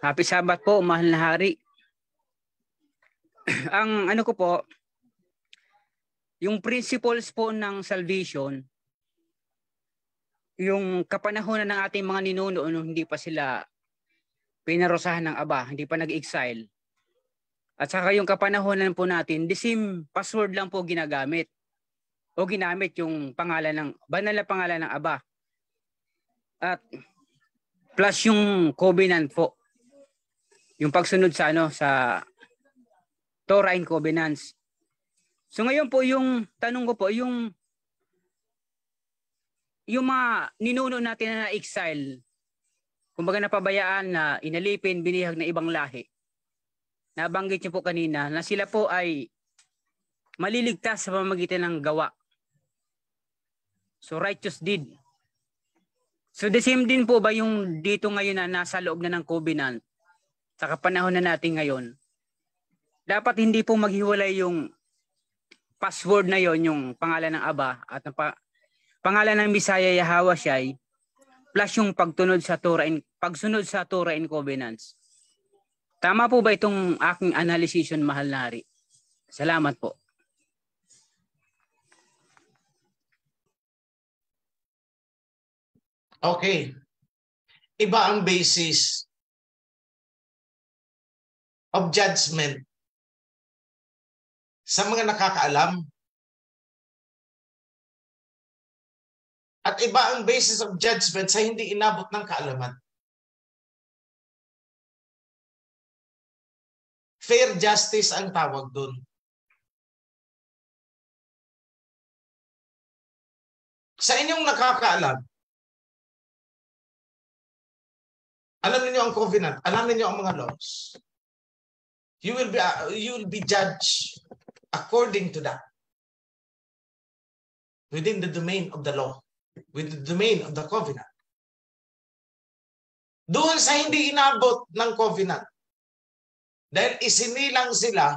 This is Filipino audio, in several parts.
Happy Sabbath po, mahal na hari. Ang ano ko po, yung principles po ng salvation, yung kapanahonan ng ating mga ninuno nung hindi pa sila pinarusahan ng Aba, hindi pa nag-exile. At saka yung kapanahonan po natin, the same password lang po ginagamit. O ginamit yung pangalan ng, banal na pangalan ng Aba. At plus yung covenant po. Yung pagsunod sa sa Torah and Covenants. So ngayon po yung tanong ko po, yung mga ninuno natin na exile, kumbaga napabayaan na inalipin, binihag na ibang lahi. Nabanggit niyo po kanina na sila po ay maliligtas sa pamamagitan ng gawa. So righteous deed. So the same din po ba yung dito ngayon na nasa loob na ng covenant sa kapanahon na natin ngayon? Dapat hindi po maghiwalay yung password na yon, yung pangalan ng Aba at pangalan ng Bisaya Yahweh Shai, plus yung pagsunod sa Torah and Covenants. Tama po ba itong aking analysis, mahal na hari? Salamat po. Okay. Iba ang basis of judgment sa mga nakakaalam. At iba ang basis of judgment sa hindi inabot ng kaalaman. Fair justice ang tawag doon. Sa inyong nakakaalam, alam niyo ang covenant, alam niyo ang mga laws. You will be judged according to that. Within the domain of the law, within the domain of the covenant. Doon sa hindi inabot ng covenant, dahil isinilang sila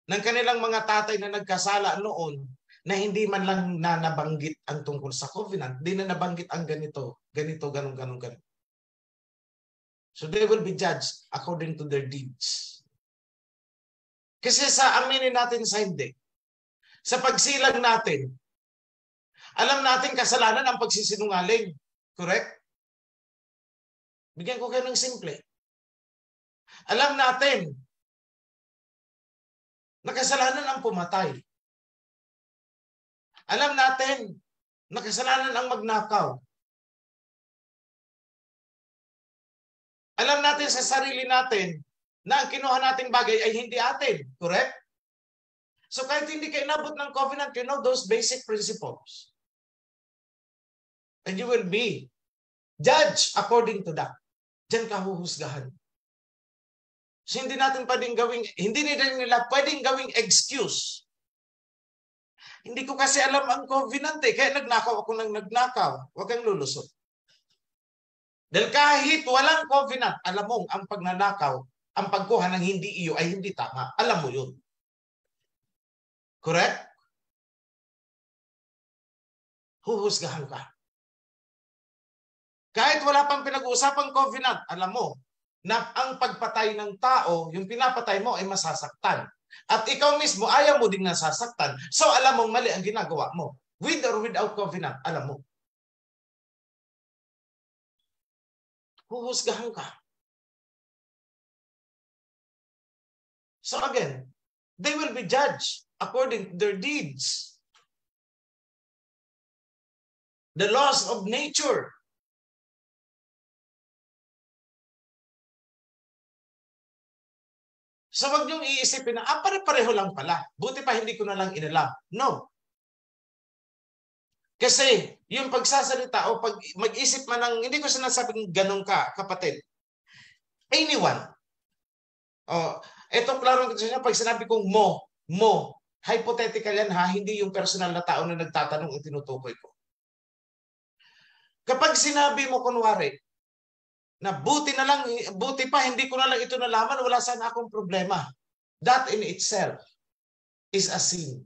ng kanilang mga tatay na nagkasala noon na hindi man lang na nabanggit ang tungkol sa covenant, hindi na nabanggit ang ganito, ganun. So they will be judged according to their deeds. Kasi sa aminin natin sa hindi, sa pagsilang natin, alam natin kasalanan ang pagsisinungaling. Correct? Bigyan ko kayo ng simple. Alam natin na kasalanan ang pumatay. Alam natin na kasalanan ang magnakaw. Alam natin sa sarili natin na ang kinuha nating bagay ay hindi atin. Correct? So kahit hindi kayo inabot ng covenant, you know those basic principles. And you will be judged according to that. Diyan ka huhusgahan. So hindi nila pwedeng gawing excuse. Hindi ko kasi alam ang covenant kaya nagnakaw ako ng nagnakaw. Huwag kang lulusot. Dahil kahit walang covenant, alam mo, ang pagnanakaw, ang pagkuha ng hindi iyo ay hindi tama. Alam mo yun. Correct? Huhusgahan ka. Kahit wala pang pinag-uusapang covenant, alam mo, na ang pagpatay ng tao, yung pinapatay mo ay masasaktan. At ikaw mismo, ayaw mo ding nasasaktan. So alam mong mali ang ginagawa mo. With or without covenant, alam mo. Huhusgahan ka. So again, they will be judged according to their deeds. The laws of nature. So wag niyong iisipin na, pare-pareho lang pala. Buti pa hindi ko na lang inalam. No. Kasi yung pagsasalita o pag mag-isip man ng, hindi ko sinasabing ganun ka, kapatid. Anyone. Etong klaro ko sa pag sinabi kong mo, hypothetical yan ha, hindi yung personal na tao na nagtatanong ang tinutukoy ko. Kapag sinabi mo kunwari, na buti pa hindi ko na lang ito nalaman, wala sana akong problema. That in itself is a sin.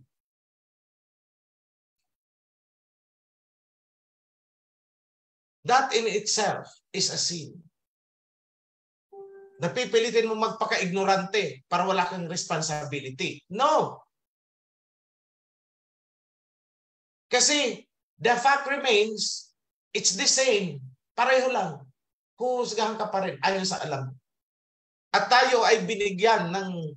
That in itself is a sin. Napipilitin mo magpaka-ignorante para wala kang responsibility. No. Kasi the fact remains, it's the same. Pareho lang. Huhusgahan ka pa rin ayon sa alam mo. At tayo ay binigyan ng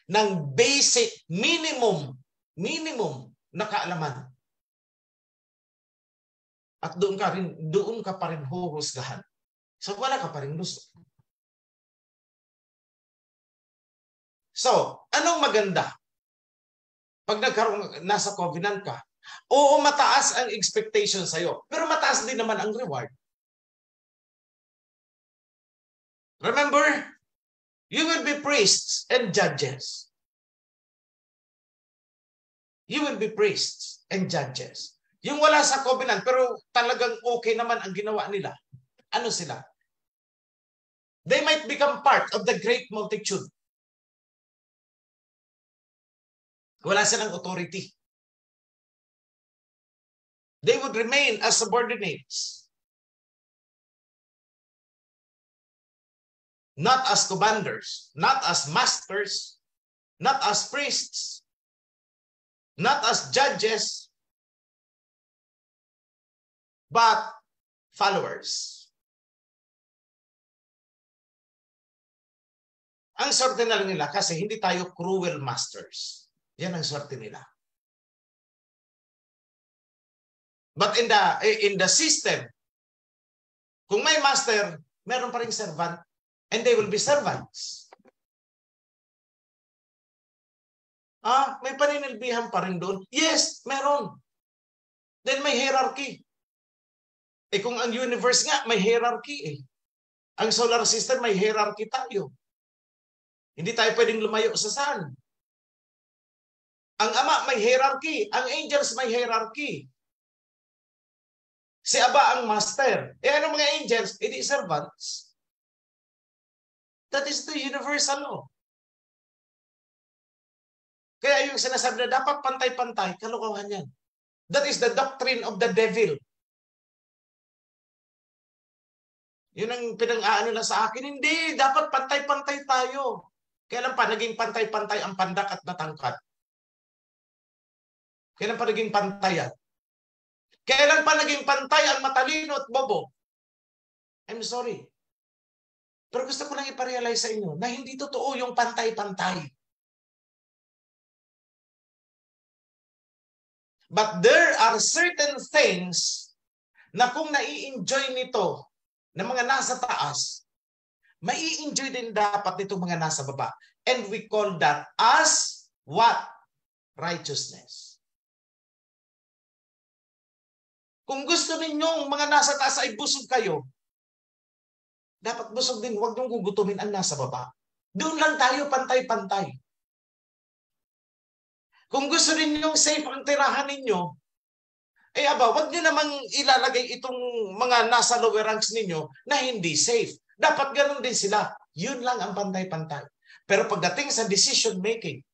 ng basic minimum na kaalaman. At doon ka pa rin huhusgahan. So wala ka pa rin gusto. So, anong maganda? Pag nasa covenant ka, oo, mataas ang expectation sa'yo, pero mataas din naman ang reward. Remember, you will be priests and judges. You will be priests and judges. Yung wala sa covenant, pero talagang okay naman ang ginawa nila. Ano sila? They might become part of the great multitude. Wala silang authority. They would remain as subordinates. Not as commanders, not as masters, not as priests, not as judges, but followers. Ang swerte na lang nila kasi hindi tayo cruel masters. Yan ang swerte nila. But in the system, kung may master, meron pa ring servant, and they will be servants. May paninilbihan pa rin doon? Yes, meron. Then may hierarchy. Kung ang universe nga, may hierarchy . Ang solar system, may hierarchy tayo. Hindi tayo pwedeng lumayo sa sun. Ang Ama may hierarchy. Ang angels may hierarchy. Si Aba ang master. Ano mga angels? Hindi servants. That is the universal law. Kaya yung sinasabi na dapat pantay-pantay, kalokohan yan. That is the doctrine of the devil. Yun ang pinang-aano na sa akin. Hindi, dapat pantay-pantay tayo. Kailan pa naging pantay-pantay ang pandak at natangkad? Kailan pa naging pantayan? Kailan pa naging pantay ang matalino at bobo? I'm sorry. Pero gusto ko lang iparealize sa inyo na hindi totoo yung pantay-pantay. But there are certain things na kung nai-enjoy nito ng mga nasa taas, mai-enjoy din dapat nito mga nasa baba. And we call that as what? Righteousness. Kung gusto ninyong mga nasa taas ay busog kayo, dapat busog din, huwag niyong gugutumin ang nasa baba. Doon lang tayo pantay-pantay. Kung gusto ninyong safe ang tirahan ninyo, huwag niyo namang ilalagay itong mga nasa lower ranks ninyo na hindi safe. Dapat ganun din sila. Yun lang ang pantay-pantay. Pero pagdating sa decision making,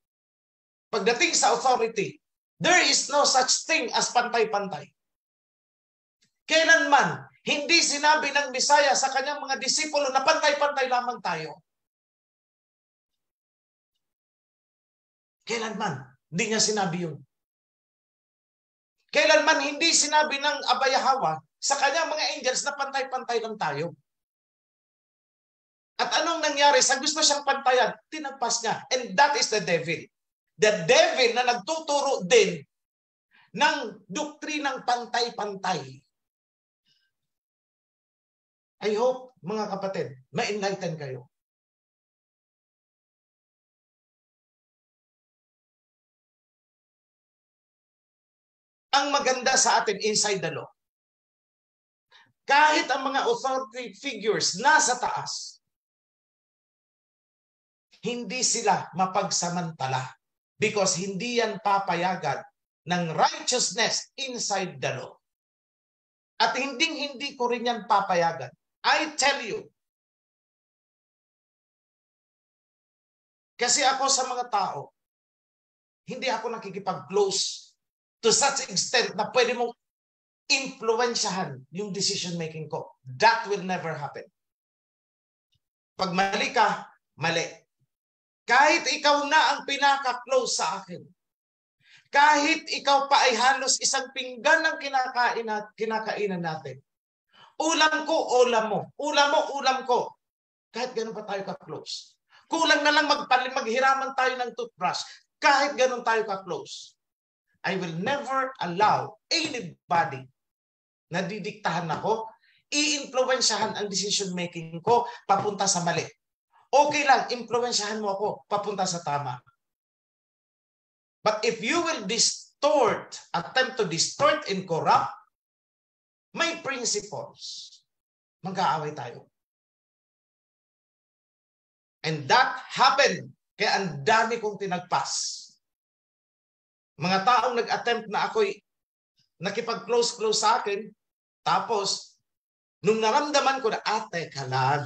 pagdating sa authority, there is no such thing as pantay-pantay. Kailanman, hindi sinabi ng Bisaya sa kanyang mga disipulo na pantay-pantay lamang tayo. Kailanman, hindi niya sinabi yun. Kailanman, hindi sinabi ng Abayahawa sa kanyang mga angels na pantay-pantay lang tayo. At anong nangyari? Sa gusto siyang pantayan, tinagpas niya. And that is the devil. The devil na nagtuturo din ng doktrinang pantay-pantay. I hope, mga kapatid, ma-enlighten kayo. Ang maganda sa atin inside the law, kahit ang mga authority figures nasa taas, hindi sila mapagsamantala because hindi yan papayagan ng righteousness inside the law. At hindi ko rin yan papayagan. I tell you, kasi ako sa mga tao, hindi ako nakikipag-close to such extent na pwede mong influensyahan yung decision making ko. That will never happen. Pag mali ka, mali. Kahit ikaw na ang pinaka-close sa akin, kahit ikaw pa ay halos isang pinggan ng kinakainan natin, ulam ko, ulam mo. Ulam mo, ulam ko. Kahit gano'n pa tayo ka-close. Kulang na lang maghiraman tayo ng toothbrush. Kahit gano'n tayo ka-close. I will never allow anybody na didiktahan ako, i-influensyahan ang decision making ko papunta sa mali. Okay lang, influensyahan mo ako papunta sa tama. But if you will attempt to distort and corrupt my principles, mag-aaway tayo. And that happened. Kaya ang dami kong tinagpas. Mga taong nag-attempt na ako'y nakipag-close sa akin, tapos, nung naramdaman ko na, teka lang,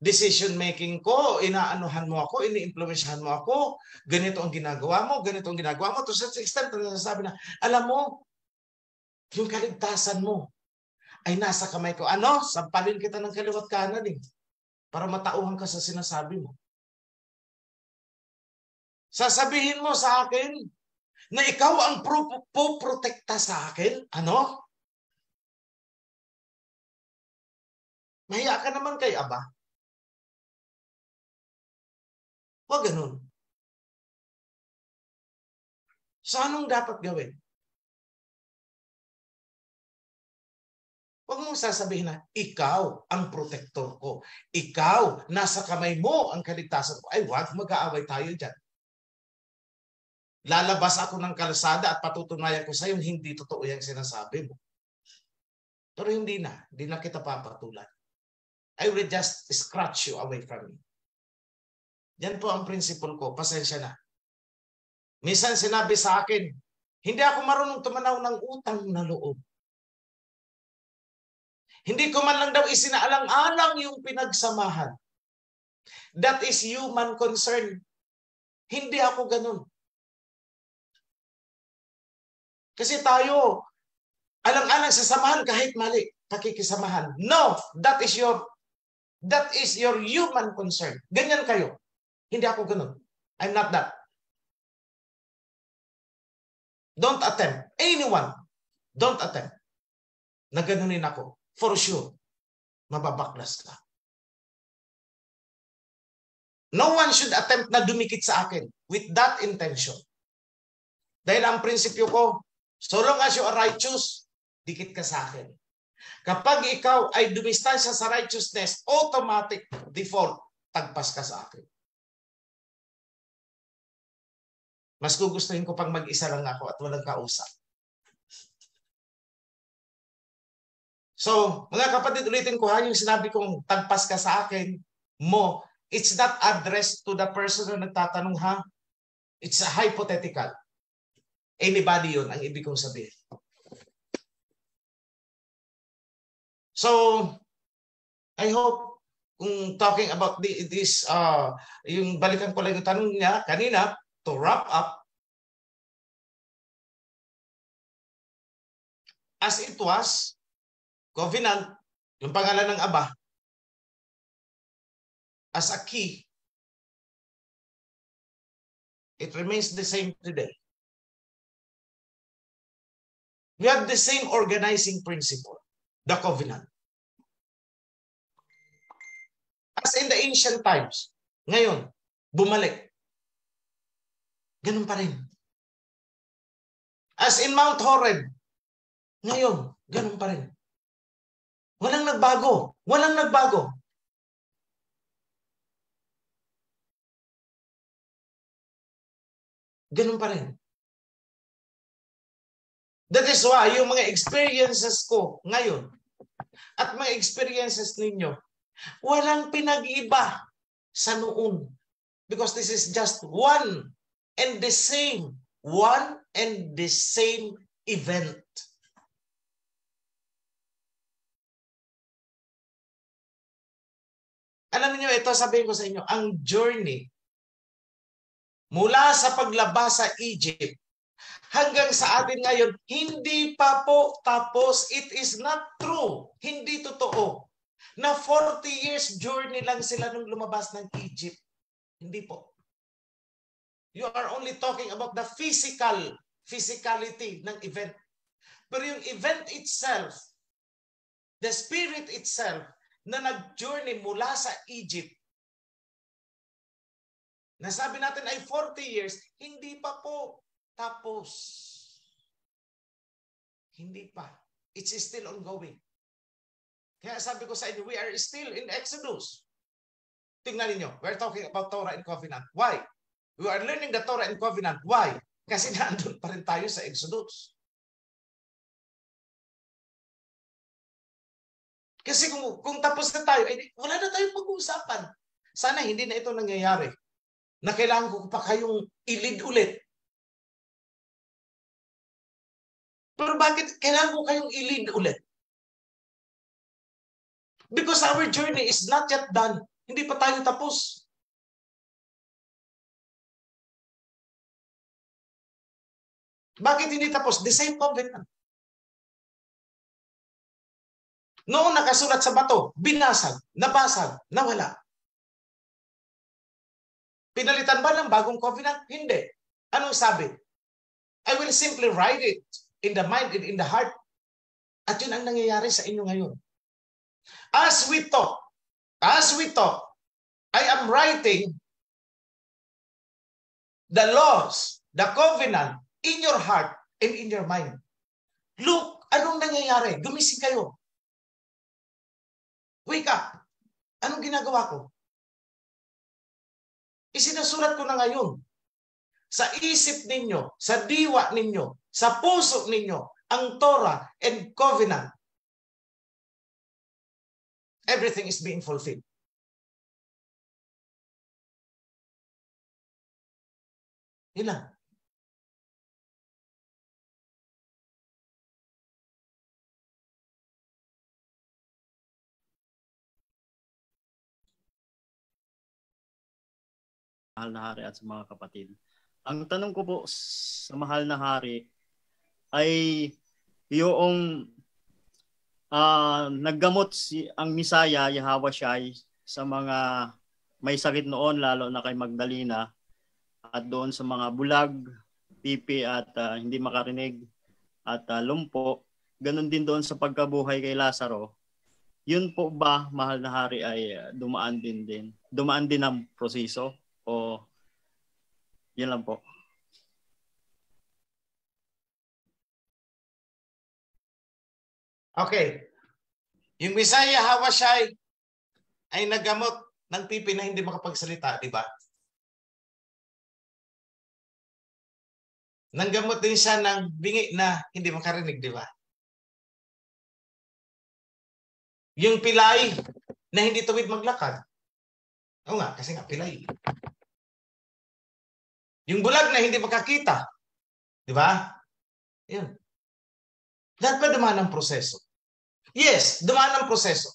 decision making ko, inaanuhan mo ako, ini-influensyahan mo ako, ganito ang ginagawa mo, ganito ang ginagawa mo. To such extent, nasasabi na, alam mo, yung kaligtasan mo ay nasa kamay ko. Ano? Sampalin kita ng kaliwat kanan para matauhan ka sa sinasabi mo. Sasabihin mo sa akin na ikaw ang protekta sa akin? Ano? Mahiya ka naman kay Aba. Huwag ganun. So anong dapat gawin? Huwag mong sasabihin na, ikaw ang protektor ko. Ikaw, nasa kamay mo ang kaligtasan ko. Ay, wag, mag-aaway tayo dyan. Lalabas ako ng kalsada at patutunayan ko sa iyo hindi totoo yung sinasabi mo. Pero hindi na kita papatulan. I will just scratch you away from me. Yan po ang principle ko. Pasensya na. Minsan sinabi sa akin, hindi ako marunong tumanaw ng utang na loob. Hindi ko man lang daw isinaalang-alang yung pinagsamahan. That is human concern. Hindi ako ganun. Kasi tayo, alang-alang sa samahan kahit mali, pakikisamahan. No, that is your human concern. Ganyan kayo. Hindi ako ganun. I'm not that. Don't attempt. Anyone, don't attempt. Na ganunin ako. For sure, mababaklas ka. No one should attempt na dumikit sa akin with that intention. Dahil ang prinsipyo ko, so long as you are righteous, dikit ka sa akin. Kapag ikaw ay dumistansya sa righteousness, automatic default, tagpas ka sa akin. Mas gugustuhin ko pang mag-isa lang ako at walang kausap. So, mga kapatid, ulitin ko yung sinabi kong tagpas ka sa akin mo, it's not addressed to the person na nagtatanong It's a hypothetical. Anybody yun ang ibig kong sabihin. So, I hope kung talking about this, yung balikan ko lang yung tanong niya kanina, to wrap up, as it was, covenant, yung pangalan ng Aba, as a key, it remains the same today. We have the same organizing principle, the covenant. As in the ancient times, ngayon, bumalik. Ganun pa rin. As in Mount Horeb, ngayon, ganun pa rin. Walang nagbago. Walang nagbago. Ganun pa rin. That is why yung mga experiences ko ngayon at mga experiences ninyo, walang pinag-iba sa noon. Because this is just one and the same event. Alam niyo, ito sabihin ko sa inyo, ang journey mula sa paglabas sa Egypt hanggang sa atin ngayon, hindi pa po tapos. It is not true. Hindi totoo. Na 40 years journey lang sila nung lumabas ng Egypt. Hindi po. You are only talking about the physicality ng event. Pero yung event itself, the spirit itself, na nag-journey mula sa Egypt, nasabi natin ay 40 years, hindi pa po tapos. Hindi pa. It's still ongoing. Kaya sabi ko sa inyo, we are still in Exodus. Tingnan niyo, we're talking about Torah and Covenant. Why? We are learning the Torah and Covenant. Why? Kasi naandun pa rin tayo sa Exodus. Kasi kung tapos na tayo, wala na tayong pag-uusapan. Sana hindi na ito nangyayari. Na kailangan ko pa kayong ilid ulit. Pero bakit kailangan ko kayong ilid ulit? Because our journey is not yet done. Hindi pa tayo tapos. Bakit hindi tapos? The same covenant. Noong nakasulat sa bato, binasag, nabasag, nawala. Pinalitan ba ng bagong covenant? Hindi. Anong sabi? I will simply write it in the mind and in the heart. At yun ang nangyayari sa inyo ngayon. As we talk, I am writing the laws, the covenant in your heart and in your mind. Look, anong nangyayari? Gumising kayo. Wake up. Anong ginagawa ko? Isinusulat ko na ngayon. Sa isip ninyo, sa diwa ninyo, sa puso ninyo, ang Torah and Covenant. Everything is being fulfilled. Yun lang. Mahal na hari at sa mga kapatid. Ang tanong ko po sa mahal na hari ay yung naggamot ang Misaya, Yahweh Shai, sa mga may sakit noon, lalo na kay Magdalena, at doon sa mga bulag, pipi at hindi makarinig, at lumpo. Ganon din doon sa pagkabuhay kay Lazaro. Yun po ba, mahal na hari, ay dumaan din ang proseso? O yun lang po? Okay. Yung Misaya Hawashai ay naggamot ng pipi na hindi makapagsalita, di ba? Nanggamot din siya ng bingi na hindi makarinig, di ba? Yung pilay na hindi tuwid maglakad. Oo nga, kasi nga pilay. Yung bulag na hindi makakita. Di ba? Yun. Lahat ba dumaan ng proseso? Yes, dumaan ng proseso.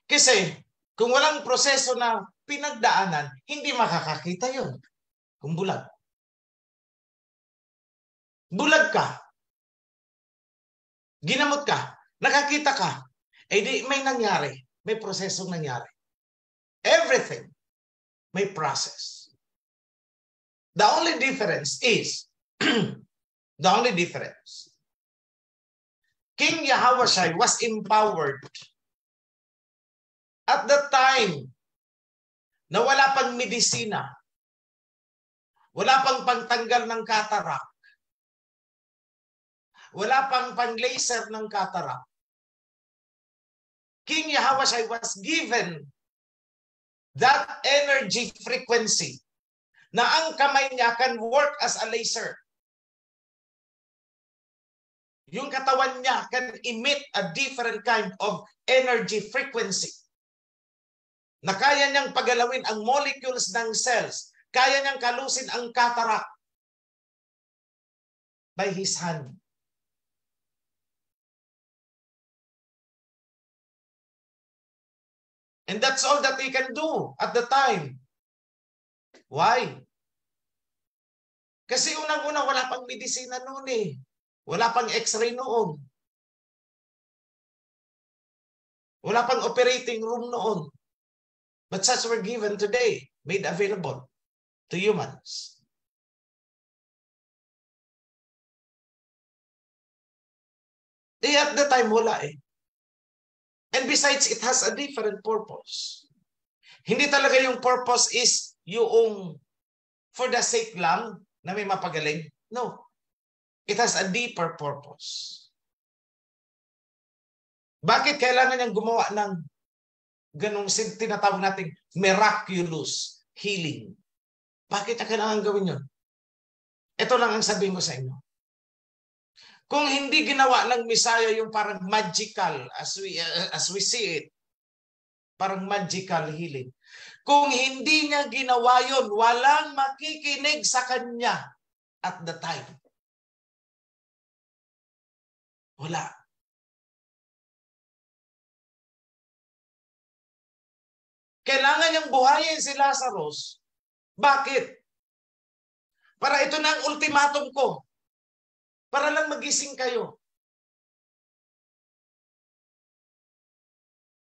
Kasi kung walang proseso na pinagdaanan, hindi makakakita yun. Kung bulag. Bulag ka. Ginamot ka. Nakakita ka. Eh di may nangyari. May prosesong nangyari. Everything may process. The only difference is King Yahawashi was empowered at the time na wala pang medisina, wala pang pangtanggal ng cataract, wala pang pang-laser ng cataract. King Yahawashi was given that energy frequency na ang kamay niya can work as a laser. Yung katawan niya can emit a different kind of energy frequency na kaya niyang pagalawin ang molecules ng cells, kaya niyang kalusin ang cataract by his hand. And that's all that he can do at the time. Why? Kasi unang-una wala pang medisina noon eh. Wala pang x-ray noon. Wala pang operating room noon. But such were given today, made available to humans. At the time, wala eh. And besides, it has a different purpose. Hindi talaga yung purpose is yung for the sake lang na may mapagaling. No. It has a deeper purpose. Bakit kailangan niyang gumawa ng ganong tinatawag nating miraculous healing? Bakit niya kailangan gawin yun? Ito lang ang sabihin ko sa inyo. Kung hindi ginawa ng Messiah yung parang magical as we see it, parang magical healing. Kung hindi niya ginawa yun, walang makikinig sa kanya at the time. Wala. Kailangan niyang buhayin si Lazarus. Bakit? Para ito na ang ultimatum ko. Para lang magising kayo.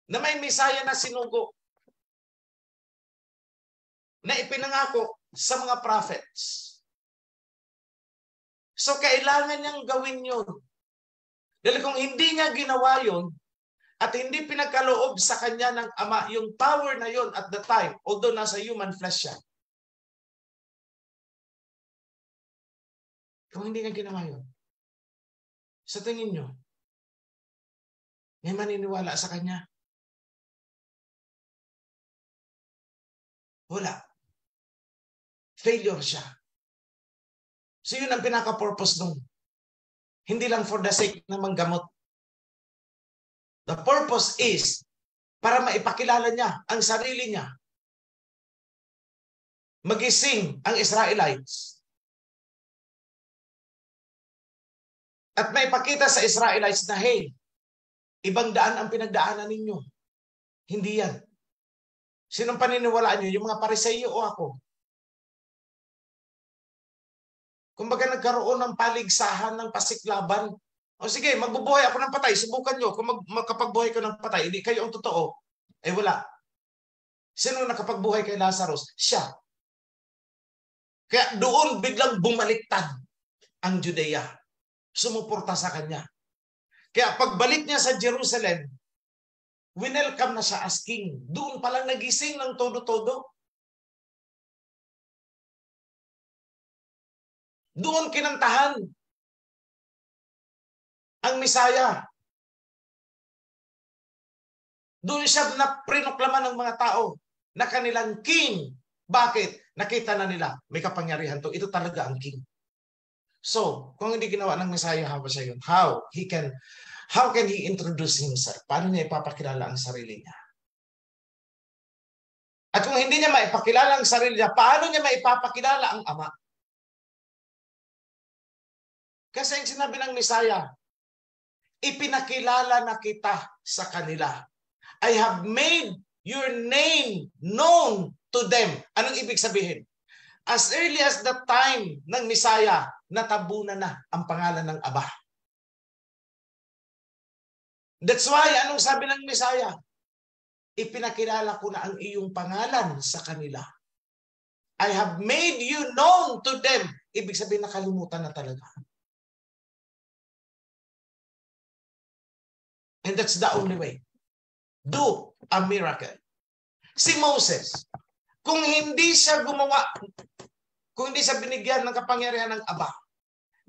Na may Messiah na sinugo. Na ipinangako sa mga prophets. So kailangan niyang gawin yun. Dahil kung hindi niya ginawa yun, at hindi pinagkaloob sa kanya ng Ama, yung power na yun at the time, although nasa human flesh siya. Kung hindi niya ginawa yun, sa tingin nyo, may maniniwala sa kanya? Wala. Failure siya. So yun ang pinaka-purpose nung. Hindi lang for the sake na manggamot. The purpose is para maipakilala niya ang sarili niya. Magising ang Israelites. At maipakita sa Israelites na, hey, ibang daan ang pinagdaanan ninyo. Hindi yan. Sinong paniniwalaan nyo? Yung mga Pariseo o ako? Kumbaga nagkaroon ng paligsahan ng pasiklaban. O sige, magbubuhay ako ng patay. Subukan nyo. Kung makapagbuhay ko ng patay, hindi kayo ang totoo. Eh wala. Sino nakapagbuhay kay Lazarus? Siya. Kaya doon biglang bumaliktad ang Judea. Sumuporta sa kanya. Kaya pagbalik niya sa Jerusalem, winelcome na siya as king. Doon palang nagising ng todo-todo. Doon kinantahan ang Messiah. Doon siya na prinoklama ng mga tao na kanilang king. Bakit? Nakita na nila, may kapangyarihan to. Ito talaga ang king. So, kung hindi ginawa ng Messiah, how siya yun? How can he introduce himself? Paano niya ipapakilala ang sarili niya? At kung hindi niya maipakilala ang sarili niya, paano niya maipapakilala ang Ama? Kasi ang sinabi ng Messiah, ipinakilala na kita sa kanila. I have made your name known to them. Anong ibig sabihin? As early as the time ng Messiah, natabunan na ang pangalan ng Aba. That's why, anong sabi ng Messiah? Ipinakilala ko na ang iyong pangalan sa kanila. I have made you known to them. Ibig sabihin, nakalimutan na talaga. And that's the only way. Do a miracle. Si Moses, kung hindi siya gumawa, kung hindi siya binigyan ng kapangyarihan ng Aba,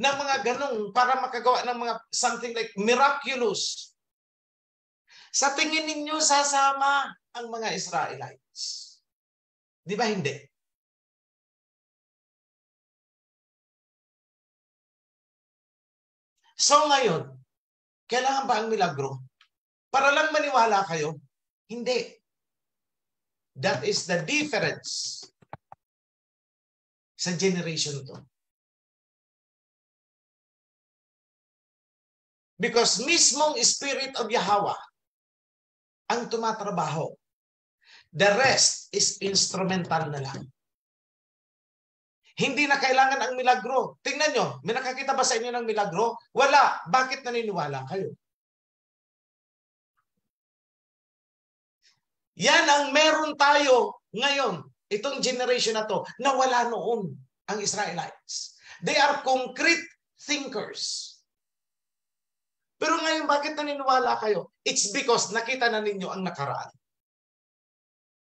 ng mga ganong para makagawa ng mga something like miraculous, sa tingin ninyo sasama ang mga Israelites. Di ba hindi? So ngayon, kailangan ba ang milagro? Para lang maniwala kayo? Hindi. That is the difference sa generation to. Because mismong Spirit of Yahweh ang tumatrabaho. The rest is instrumental na lang. Hindi na kailangan ang milagro. Tingnan nyo, may nakakita ba sa inyo ng milagro? Wala. Bakit naniniwala kayo? Yan ang meron tayo ngayon. Itong generation na to, na wala noon ang Israelites. They are concrete thinkers. Pero ngayon, bakit naniniwala kayo? It's because nakita na ninyo ang nakaraan.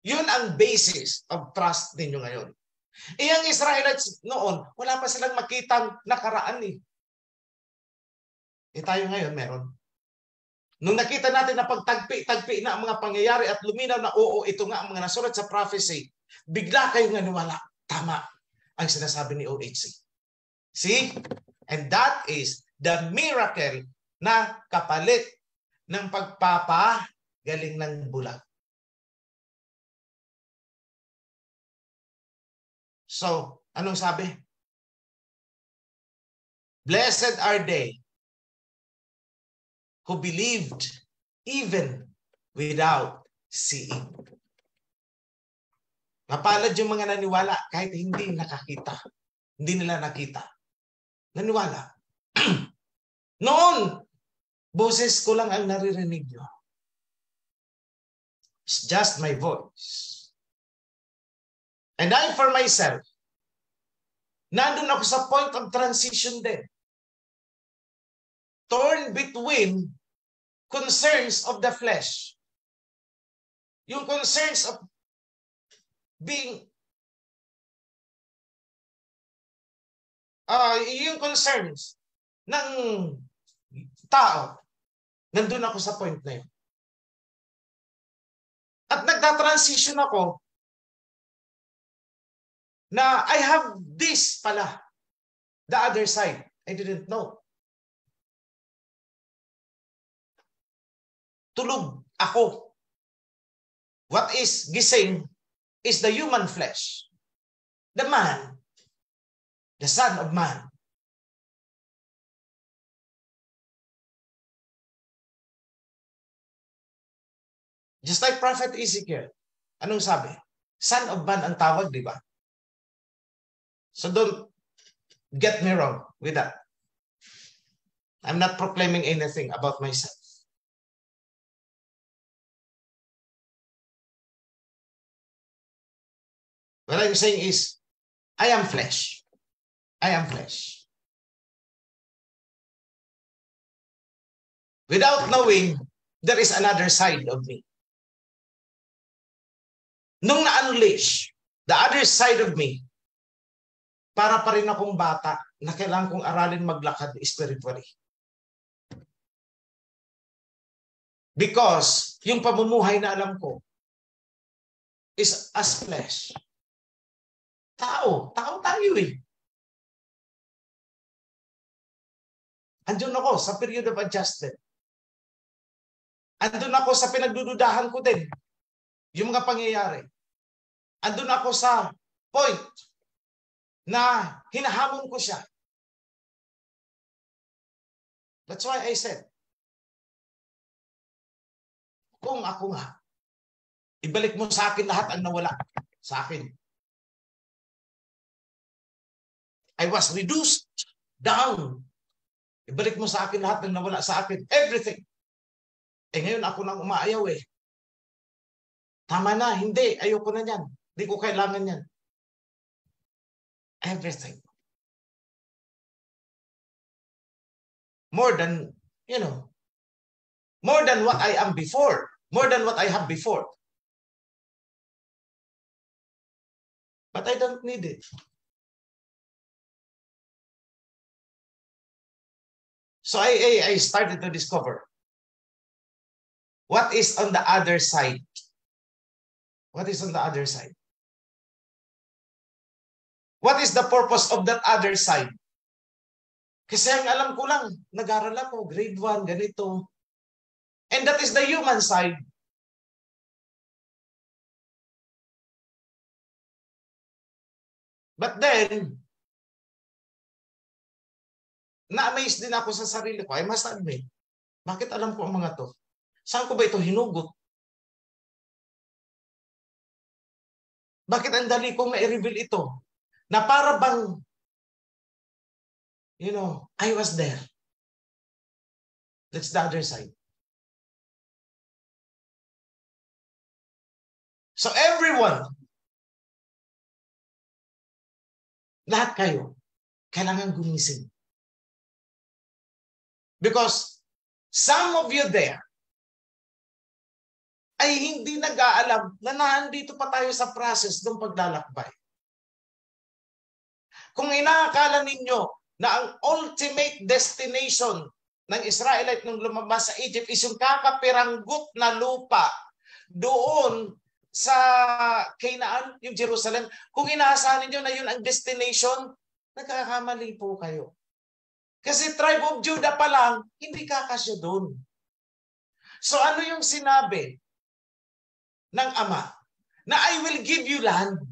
Yun ang basis of trust ninyo ngayon. Ang Israelites noon, wala pa silang makitang nakaraan eh. Tayo ngayon meron. Nung nakita natin na pagtagpi-tagpi na ang mga pangyayari at luminaw na oo, ito nga ang mga nasulat sa prophecy, bigla kayong naniwala. Tama ang sinasabi ni OHC. See? And that is the miracle na kapalit ng pagpapagaling ng bulag. So, anong sabi? Blessed are they who believed even without seeing. Mapalad yung mga naniwala kahit hindi nakakita. Hindi nila nakita. Naniwala. Noon, boses ko lang ang naririnig nyo. It's just my voice. And I for myself, nandun ako sa point of transition din. Torn between concerns of the flesh. Yung concerns of being yung concerns ng tao, nandun ako sa point na yun. At nagta-transition ako na I have this pala, the other side. I didn't know. Tulog ako. What is gising is the human flesh. The man, the Son of Man. Just like Prophet Ezekiel. Anong sabi? Son of Man ang tawag, di ba? So don't get me wrong with that. I'm not proclaiming anything about myself. What I'm saying is, I am flesh. I am flesh. Without knowing, there is another side of me. Nung na-unleash, the other side of me, para pa rin akong bata na kailangan kong aralin maglakad spiritually. Because yung pamumuhay na alam ko is as flesh. Tao tayo eh. Andun ako sa period of adjustment. Andun ako sa pinagdududahan ko din. Yung mga pangyayari. Andun ako sa point na hinahamon ko siya. That's why I said, kung ako nga, ibalik mo sa akin lahat ang nawala sa akin. I was reduced down. Ibalik mo sa akin lahat ng nawala sa akin. Everything. Ngayon ako nang umaayaw eh. Tama na, hindi. Ayoko na yan. Hindi ko kailangan yan. Everything. More than, more than what I am before. More than what I have before. But I don't need it. So I started to discover what is on the other side. What is on the other side? What is the purpose of that other side? Kasi ang alam ko lang, nag-aral ako, grade 1, ganito. And that is the human side. But then, na-amaze din ako sa sarili ko. I must admit, bakit alam ko ang mga to? Saan ko ba ito hinugot? Bakit ang dali kong ma-reveal ito? Na para bang, I was there. That's the other side. So everyone, lahat kayo, kailangan gumising. Because some of you there ay hindi nag-aalam na nandito pa tayo sa process ng paglalakbay. Kung inaakala ninyo na ang ultimate destination ng Israelite nung lumabas sa Egypt is yung kakapiranggot na lupa doon sa Canaan, yung Jerusalem, kung inaasahan ninyo na yun ang destination, nagkakamali po kayo. Kasi tribe of Judah pa lang, hindi kakasya doon. So ano yung sinabi ng Ama? Na I will give you land.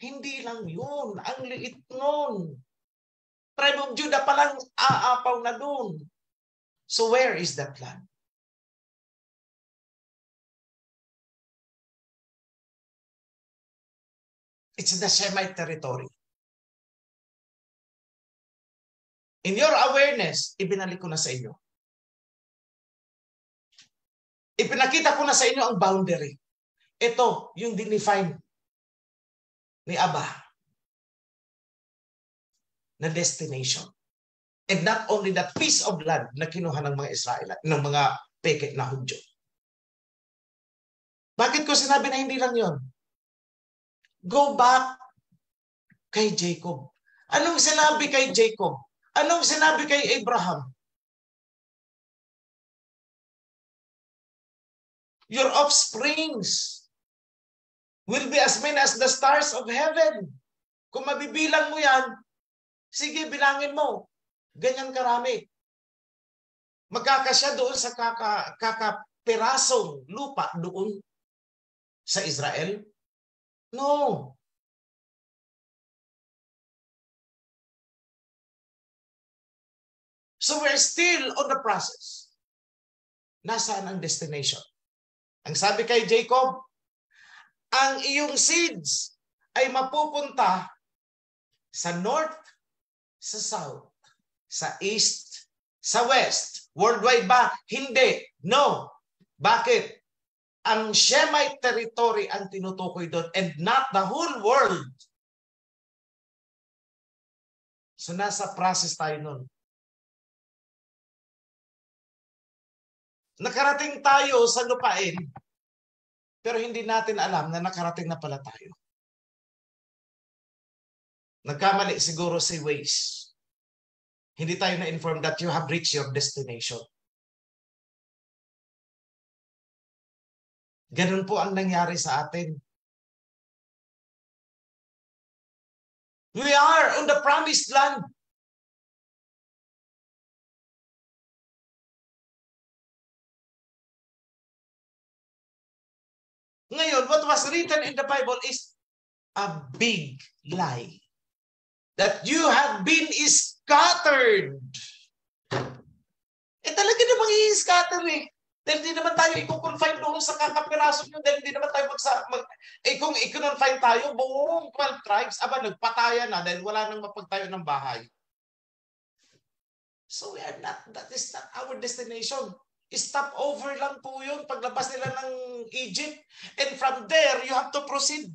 Hindi lang yun. Ang liit nun. Tribe of Judah pa lang aapaw na doon. So where is that land? It's the Shemite territory. In your awareness, ibinalik ko na sa inyo. Ipinakita ko na sa inyo ang boundary. Ito, yung dinefine ni Abba na destination. And not only that piece of land na kinuha ng mga Israelite, ng mga peke na Hudyo. Bakit ko sinabi na hindi lang yon? Go back kay Jacob. Anong sinabi kay Jacob? Anong sinabi kay Abraham? Your offsprings will be as many as the stars of heaven. Kung mabibilang mo yan, sige, bilangin mo. Ganyan karami. Magkakasya doon sa kakapirasong lupa doon sa Israel? No. So we're still on the process. Nasaan ang destination? Ang sabi kay Jacob, ang iyong seeds ay mapupunta sa north, sa south, sa east, sa west. Worldwide ba? Hindi. No. Bakit? Ang Shemite territory ang tinutukoy doon and not the whole world. So nasa process tayo nun. Nakarating tayo sa lupain, pero hindi natin alam na nakarating na pala tayo. Nagkamali siguro si Waze. Hindi tayo na-inform that you have reached your destination. Ganun po ang nangyari sa atin. We are on the promised land. Ngayon, what was written in the Bible is a big lie. That you have been scattered. Talaga namang i-scatter eh. Dahil hindi naman tayo i-confine doon sa kakapiraso nyo. Dahil hindi naman tayo kung i-confine tayo, buong 12 tribes, nagpatayan na dahil wala nang mapagtayo ng bahay. So we are not, that is not our destination. Stop over lang po yun paglabas nila ng Egypt. And from there, you have to proceed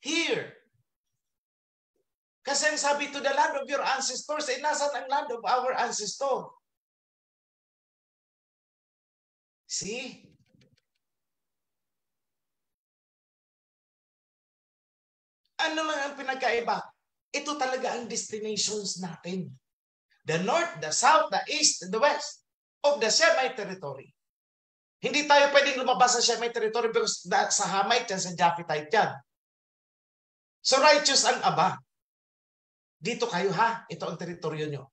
here. Kasi ang sabi to the land of your ancestors, nasan ang land of our ancestor? See? Ano lang ang pinagkaiba? Ito talaga ang destinations natin. The north, the south, the east, and the west of the Shemite territory. Hindi tayo pwedeng lumabas sa Shemite territory because sa Hamite yan, sa Japhethite yan. So righteous ang Aba. Dito kayo ha, ito ang teritoryo nyo.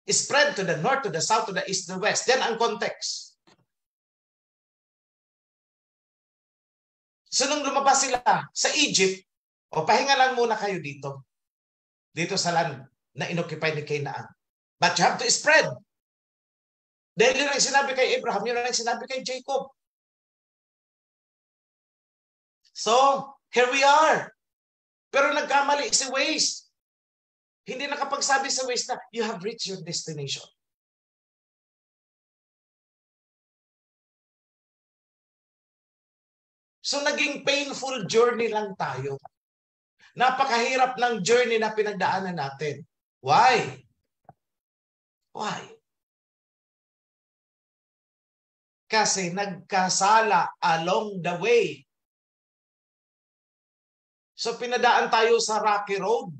Spread to the north, to the south, to the east, to the west. Yan ang context. So nung lumabas sila sa Egypt, pahinga lang muna kayo dito. Dito sa land na inoccupy ni Canaan. But you have to spread. Dahil yun ang sinabi kay Abraham, yun ang sinabi kay Jacob. So, here we are. Pero nagkamali si Waze. Hindi nakapagsabi sa Waze na, you have reached your destination. So naging painful journey lang tayo. Napakahirap ng journey na pinagdaanan natin. Why? Why? Kasi nagkasala along the way. So pinadaan tayo sa rocky road.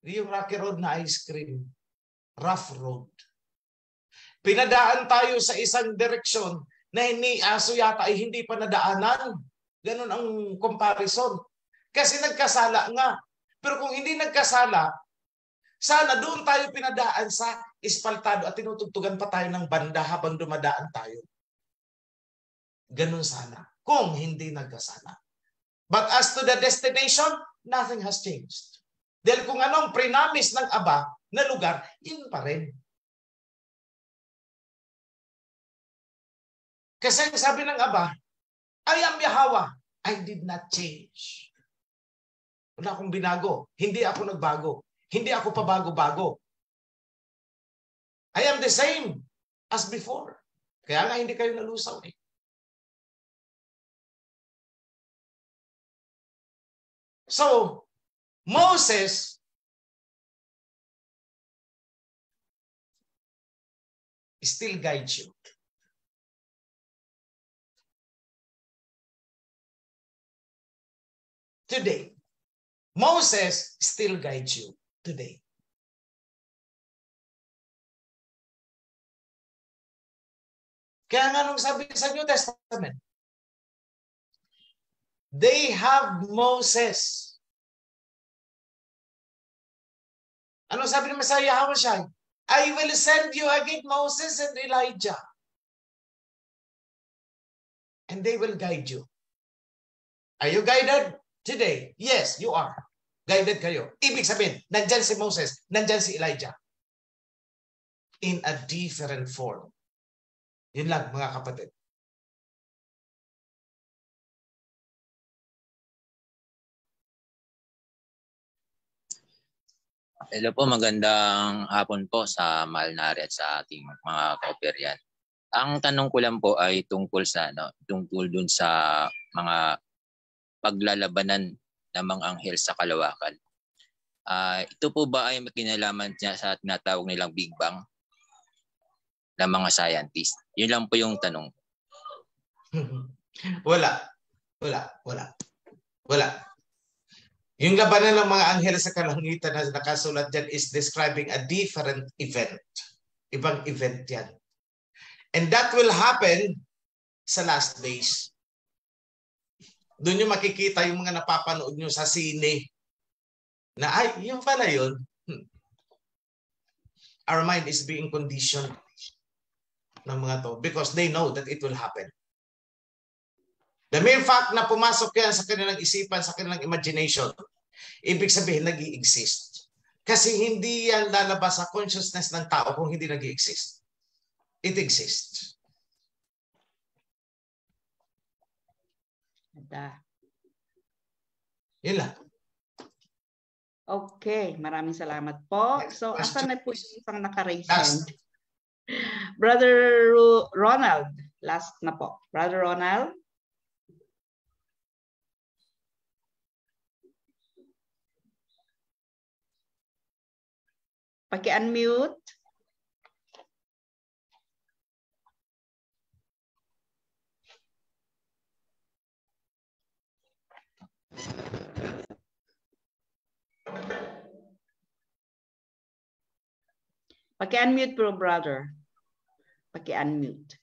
Hindi yung rocky road na ice cream. Rough road. Pinadaan tayo sa isang direksyon na ni aso yata ay hindi pa nadaanan. Ganun ang comparison. Kasi nagkasala nga. Pero kung hindi nagkasala, sana doon tayo pinadaan sa ispaltado at tinutugtugan pa tayo ng banda habang dumadaan tayo. Ganun sana. Kung hindi nagkasala. But as to the destination, nothing has changed. Dahil kung anong prinamis ng Aba na lugar, yun pa rin. Kasi sabi ng Aba, I am Yahweh. I did not change. Wala akong binago. Hindi ako nagbago. Hindi ako pabago-bago. I am the same as before. Kaya nga hindi kayo nalusaw eh. So, Moses still guides you. Today, Moses still guides you today. Kaya nga nung sabi sa New Testament, they have Moses. Ano sabi ng Messiah Hawashi? I will send you again Moses and Elijah. And they will guide you. Are you guided today? Yes, you are. Guided kayo. Ibig sabihin, nandyan si Moses, nandyan si Elijah. In a different form. Yun lang, mga kapatid. Hello po, magandang hapon po sa mahal na at sa ating mga kaoperyan. Ang tanong ko lang po ay tungkol sa tungkol dun sa mga paglalabanan ng mga anghel sa kalawakan. Ito po ba ay makinalaman niya sa tinatawag nilang Big Bang ng mga scientist? Yun lang po yung tanong. Wala. Yung labanan ng mga anghel sa kalangitan na nakasulat dyan is describing a different event. Ibang event yan. And that will happen sa last days. Doon nyo makikita yung mga napapanood nyo sa sine na ay, yung pala yun. Our mind is being conditioned ng mga to because they know that it will happen. The mere fact na pumasok yan sa kanilang isipan, sa kanilang imagination, ibig sabihin nag-i-exist. Kasi hindi yan lalabas sa consciousness ng tao kung hindi nag-i-exist. It exists. Yun lang. Okay, maraming salamat po. So, asan na po yung isang naka-raise hand? Brother Ronald, last na po. Brother Ronald? Paki-unmute. Paki-unmute bro, brother. Paki-unmute.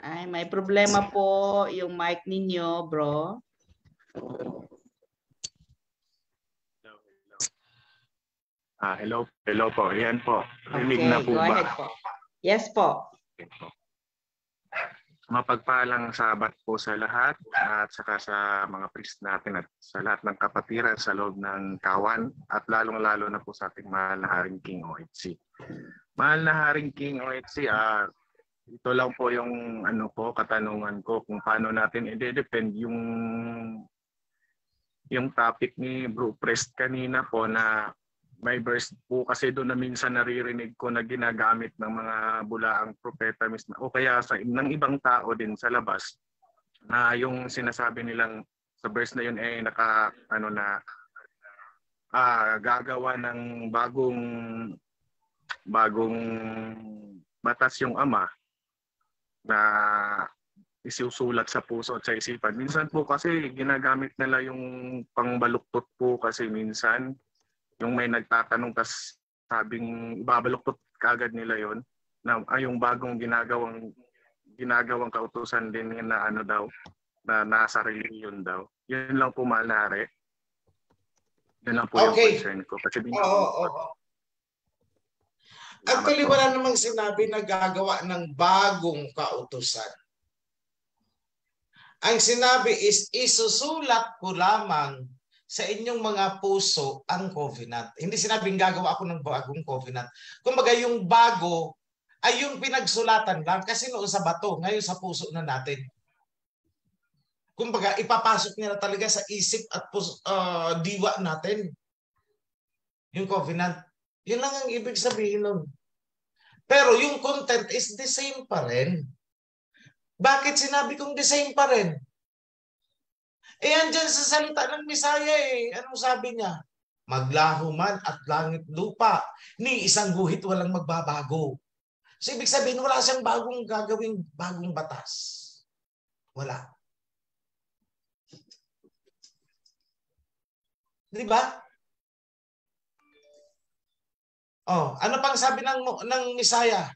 Ay, may problema po yung mic ninyo, bro. Hello po. Yan po. Rinig Okay, na po go ba? ahead po. Yes po. Okay po. Mapagpalang sabat po sa lahat at saka sa mga priest natin at sa lahat ng kapatiran sa loob ng kawan at lalong-lalo na po sa ating mahal na Haring King OHC. Mahal na Haring King OHC, ito lang po yung katanungan ko kung paano natin i-defend yung topic ni Bro Prest kanina po na may verse po kasi doon na minsan naririnig ko na ginagamit ng mga bulaang propeta mismo o kaya ng ibang tao din sa labas na yung sinasabi nilang sa verse na yun gagawa ng bagong batas yung Ama na isusulat sa puso at sa isipan. Minsan po kasi ginagamit nila yung pangbaluktot po kasi minsan yung may nagtatanong tas sabing ibabaluktot kagad nila yon na yung bagong ginagawang kautusan din na na nasa reliyon daw. Yun lang po Malnare. Yun lang po yung concern ko. Kasi Actually, wala namang sinabi na gagawa ng bagong kautusan. Ang sinabi is, isusulat ko lamang sa inyong mga puso ang covenant. Hindi sinabing gagawa ako ng bagong covenant. Kumbaga yung bago ay yung pinagsulatan lang kasi noon sa bato, ngayon sa puso na natin. Kumbaga ipapasok niya na talaga sa isip at diwa natin. Yung covenant. Yun lang ang ibig sabihin nun. Pero yung content is the same pa rin. Bakit sinabi kong the same pa rin? Andyan sa salita ng Misaya Anong sabi niya? Maglaho man at langit lupa, ni isang guhit walang magbabago. So ibig sabihin wala siyang bagong batas. Wala. Di ba? Ano pang sabi ng Misaya?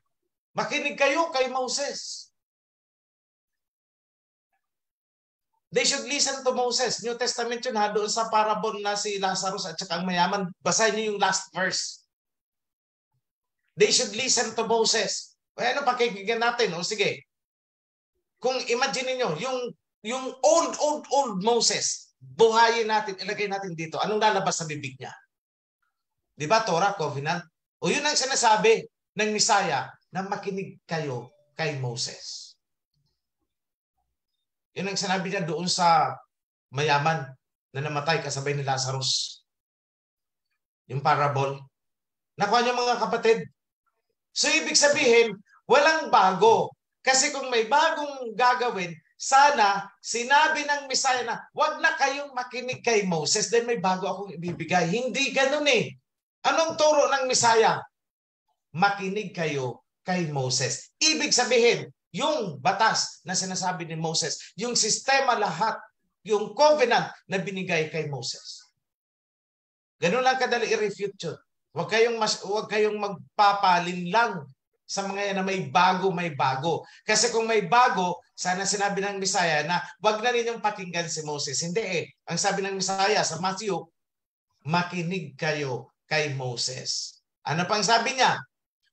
Makinig kayo kay Moses. They should listen to Moses. New Testament yun doon sa parable na si Lazarus at saka ang mayaman. Basahin niyo yung last verse. They should listen to Moses. Ano pakikinggan natin? Sige. Kung imagine niyo yung old Moses, buhayin natin, ilagay natin dito. Anong lalabas sa bibig niya? Di ba Torah, Covenant? Yun ang sinasabi ng Misaya na makinig kayo kay Moses. Yun ang sinabi niya doon sa mayaman na namatay kasabay ni Lazarus. Yung parable. Nakuha niyo mga kapatid. So ibig sabihin, walang bago. Kasi kung may bagong gagawin, sana sinabi ng Misaya na wag na kayong makinig kay Moses dahil may bago akong ibibigay. Hindi ganun Anong turo ng Misaya? Makinig kayo kay Moses. Ibig sabihin, yung batas na sinasabi ni Moses, yung sistema lahat, yung covenant na binigay kay Moses. Ganun lang kadali i-refute yun. Huwag kayong magpapalin lang sa mga yan na may bago. Kasi kung may bago, sana sinabi ng Misaya na wag na ninyong pakinggan si Moses. Hindi Ang sabi ng Misaya sa Matthew, makinig kayo kay Moses. Ano pang sabi niya?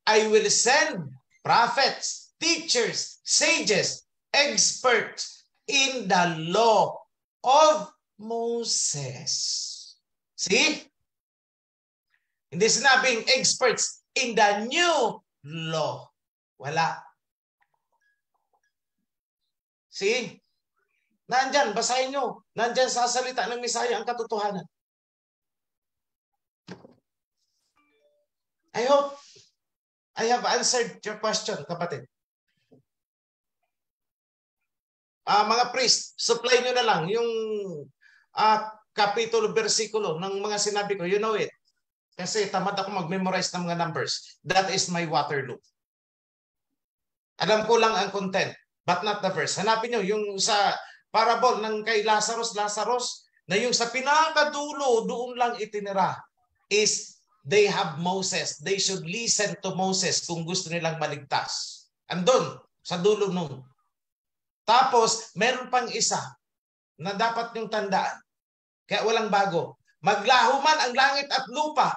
I will send prophets, teachers, sages, experts in the law of Moses. See? Hindi sinabing experts in the new law. Wala. See? Nandyan, basahin nyo. Nandyan sa salita ng Misaya ang katotohanan. I hope I have answered your question, kapatid. Mga priest, supply nyo na lang yung kapitulo, versikulo ng mga sinabi ko. You know it. Kasi tamad ako mag-memorize ng mga numbers. That is my Waterloo. Alam ko lang ang content, but not the verse. Hanapin nyo yung sa parable ng kay Lazarus, na yung sa pinakadulo, doon lang itinira is they have Moses. They should listen to Moses kung gusto nilang maligtas. Andun, sa dulo nun. Tapos, meron pang isa na dapat yung tandaan. Kaya walang bago. Maglaho man ang langit at lupa,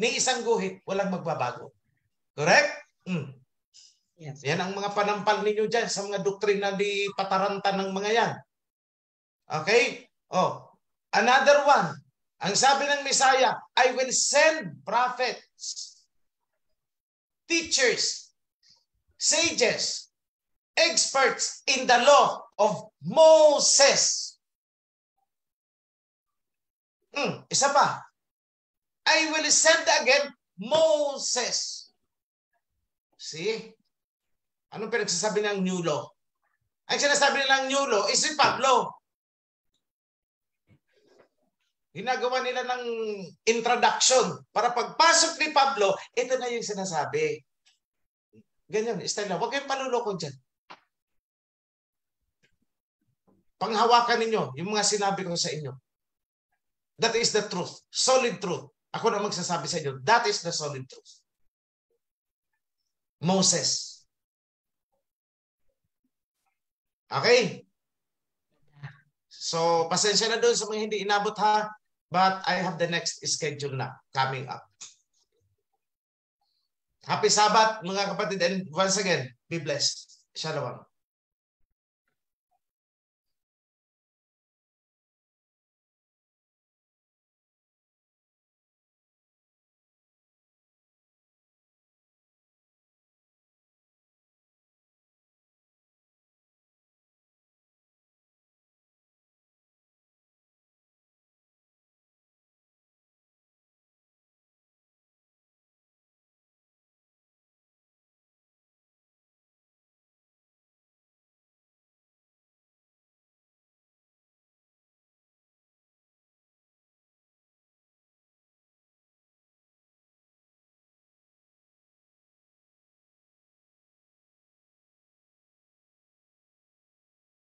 ni isang guhit, walang magbabago. Correct? Yes. Yan ang mga panampal ninyo dyan sa mga doktrina di patarantan ng mga yan. Okay? Another one. Ang sabi ng Misaya, I will send prophets, teachers, sages, experts in the law of Moses. Isa pa. I will send again Moses. See? Anong pinagsasabi ng new law? Ang sinasabi nilang new law is si Pablo. Ginagawa nila ng introduction para pagpasok ni Pablo, ito na yung sinasabi. Ganyan, style na. Huwag kayong maluloko dyan. Panghawakan ninyo yung mga sinabi ko sa inyo. That is the truth. Solid truth. Ako na magsasabi sa inyo. That is the solid truth. Moses. Okay? So, pasensya na doon sa mga hindi inabot ha. But I have the next schedule na coming up. Happy Sabbath mga kapatid, and once again, be blessed. Shalom.